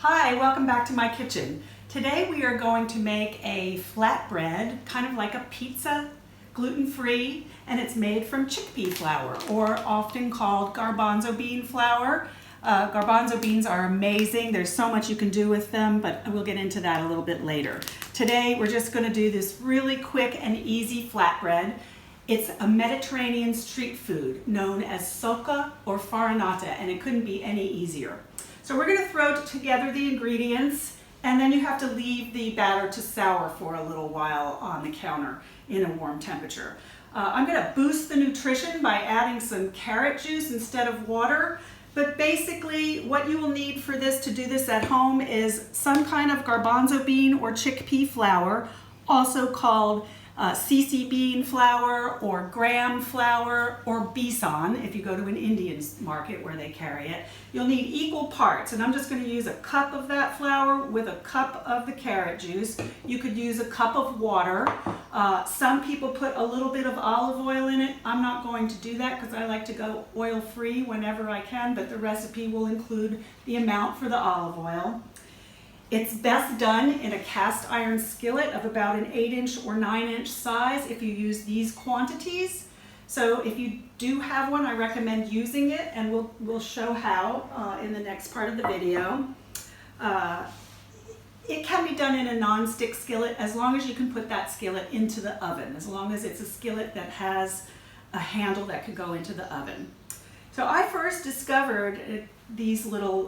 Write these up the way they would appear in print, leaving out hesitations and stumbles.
Hi, welcome back to my kitchen. Today we are going to make a flatbread, kind of like a pizza, gluten-free, and it's made from chickpea flour, or often called garbanzo bean flour. Garbanzo beans are amazing. There's so much you can do with them, but we'll get into that a little bit later. Today we're just going to do this really quick and easy flatbread. It's a Mediterranean street food known as Socca or Farinata, and it couldn't be any easier. So we're going to throw together the ingredients, and then you have to leave the batter to sour for a little while on the counter in a warm temperature. I'm going to boost the nutrition by adding some carrot juice instead of water, but basically what you will need for this to do this at home is some kind of garbanzo bean or chickpea flour, also called CC bean flour or gram flour or besan if you go to an Indian market where they carry it. You'll need equal parts, and I'm just going to use a cup of that flour with a cup of the carrot juice. You could use a cup of water. Some people put a little bit of olive oil in it. I'm not going to do that because I like to go oil-free whenever I can, but the recipe will include the amount for the olive oil. It's best done in a cast iron skillet of about an 8-inch or 9-inch size if you use these quantities. So if you do have one, I recommend using it, and we'll show how in the next part of the video. It can be done in a non-stick skillet as long as you can put that skillet into the oven, as long as it's a skillet that has a handle that could go into the oven. So I first discovered these little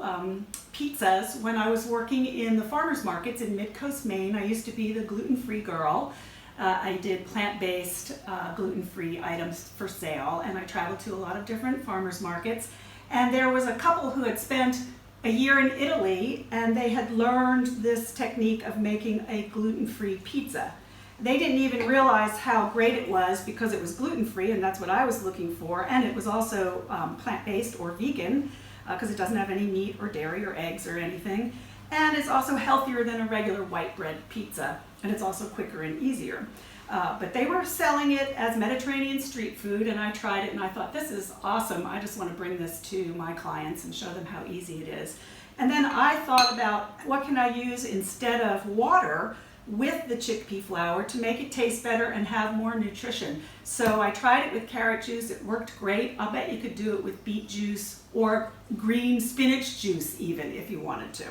pizzas when I was working in the farmers markets in Mid-Coast, Maine. I used to be the gluten-free girl. I did plant-based gluten-free items for sale, and I traveled to a lot of different farmers markets. And there was a couple who had spent a year in Italy, and they had learned this technique of making a gluten-free pizza. They didn't even realize how great it was because it was gluten-free, and that's what I was looking for, and it was also plant-based or vegan because it doesn't have any meat or dairy or eggs or anything, and it's also healthier than a regular white bread pizza, and it's also quicker and easier. But they were selling it as Mediterranean street food, and I tried it and I thought, this is awesome. I just want to bring this to my clients and show them how easy it is. And then I thought about what can I use instead of water with the chickpea flour to make it taste better and have more nutrition. So I tried it with carrot juice. It worked great. I'll bet you could do it with beet juice or green spinach juice even if you wanted to.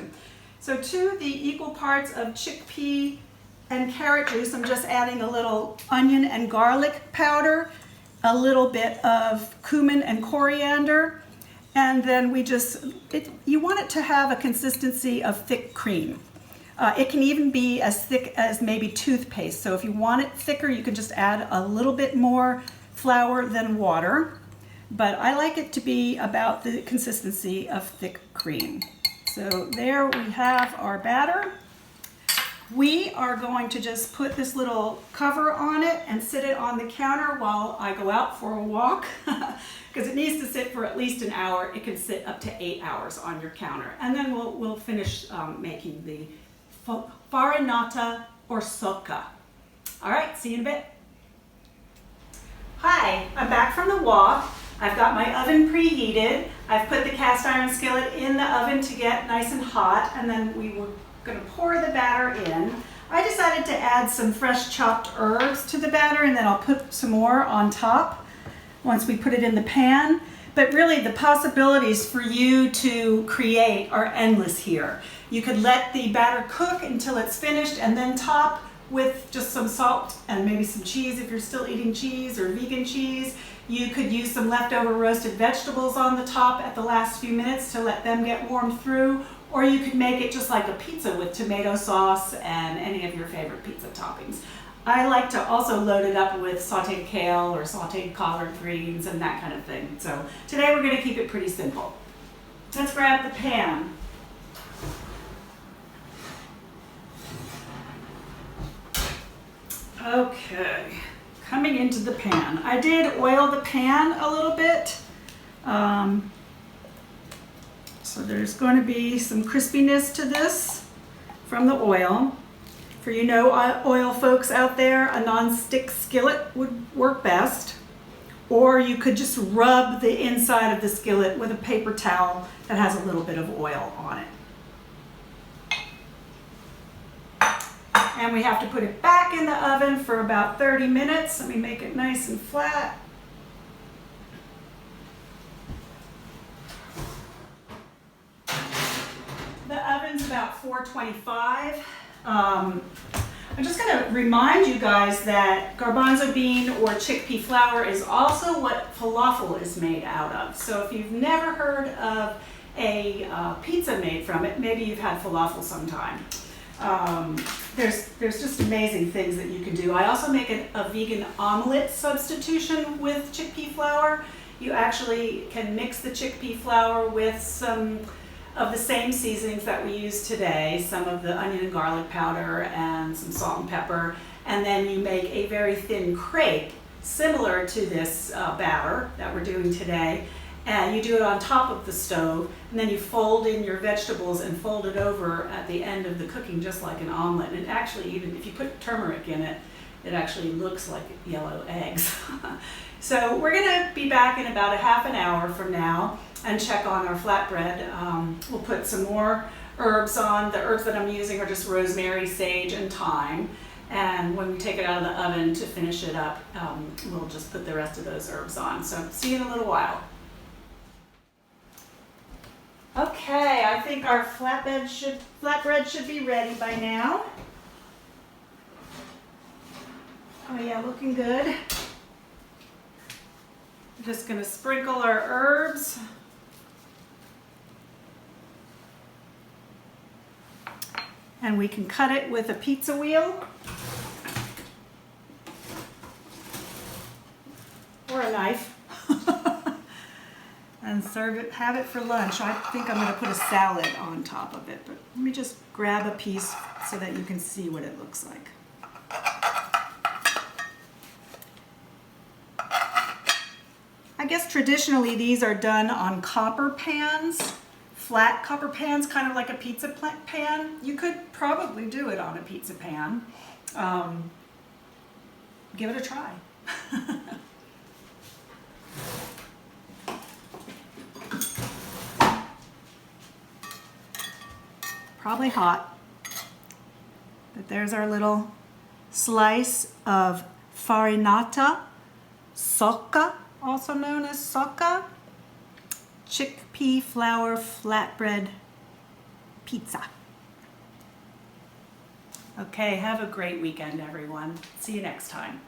So to the equal parts of chickpea and carrot juice, I'm just adding a little onion and garlic powder, a little bit of cumin and coriander, and then you want it to have a consistency of thick cream. It can even be as thick as maybe toothpaste. So if you want it thicker, you can just add a little bit more flour than water. But I like it to be about the consistency of thick cream. So there we have our batter. We are going to just put this little cover on it and sit it on the counter while I go out for a walk. Because it needs to sit for at least an hour. It can sit up to 8 hours on your counter. And then we'll finish making the Farinata or Socca. All right, see you in a bit. Hi, I'm back from the walk. I've got my oven preheated. I've put the cast iron skillet in the oven to get nice and hot, and then we were going to pour the batter in. I decided to add some fresh chopped herbs to the batter, and then I'll put some more on top once we put it in the pan. But really, the possibilities for you to create are endless here. You could let the batter cook until it's finished and then top with just some salt and maybe some cheese if you're still eating cheese or vegan cheese. You could use some leftover roasted vegetables on the top at the last few minutes to let them get warmed through. Or you could make it just like a pizza with tomato sauce and any of your favorite pizza toppings. I like to also load it up with sauteed kale or sauteed collard greens and that kind of thing. So today we're going to keep it pretty simple. Let's grab the pan. Okay, coming into the pan. I did oil the pan a little bit. So there's going to be some crispiness to this from the oil. For oil folks out there, a non-stick skillet would work best. Or you could just rub the inside of the skillet with a paper towel that has a little bit of oil on it. And we have to put it back in the oven for about 30 minutes. Let me make it nice and flat. The oven's about 425. I'm just going to remind you guys that garbanzo bean or chickpea flour is also what falafel is made out of. So if you've never heard of a pizza made from it, maybe you've had falafel sometime. There's just amazing things that you can do. I also make a vegan omelet substitution with chickpea flour. You actually can mix the chickpea flour with some of the same seasonings that we use today, some of the onion and garlic powder and some salt and pepper, and then you make a very thin crepe similar to this batter that we're doing today, and you do it on top of the stove, and then you fold in your vegetables and fold it over at the end of the cooking just like an omelet. And actually, even if you put turmeric in it, it actually looks like yellow eggs. So we're gonna be back in about a half an hour from now and check on our flatbread. We'll put some more herbs on. The herbs that I'm using are just rosemary, sage, and thyme. And when we take it out of the oven to finish it up, we'll just put the rest of those herbs on. So see you in a little while. Okay, I think our flatbread should be ready by now. Oh yeah, looking good. We're just gonna sprinkle our herbs. And we can cut it with a pizza wheel or a knife and serve it, have it for lunch. I think I'm going to put a salad on top of it, but let me just grab a piece so that you can see what it looks like. I guess traditionally these are done on copper pans. Flat copper pans, kind of like a pizza pan. You could probably do it on a pizza pan. Give it a try. Probably hot, but there's our little slice of Farinata, Socca, also known as Socca, chickpea flour flatbread pizza. Okay, have a great weekend, everyone. See you next time.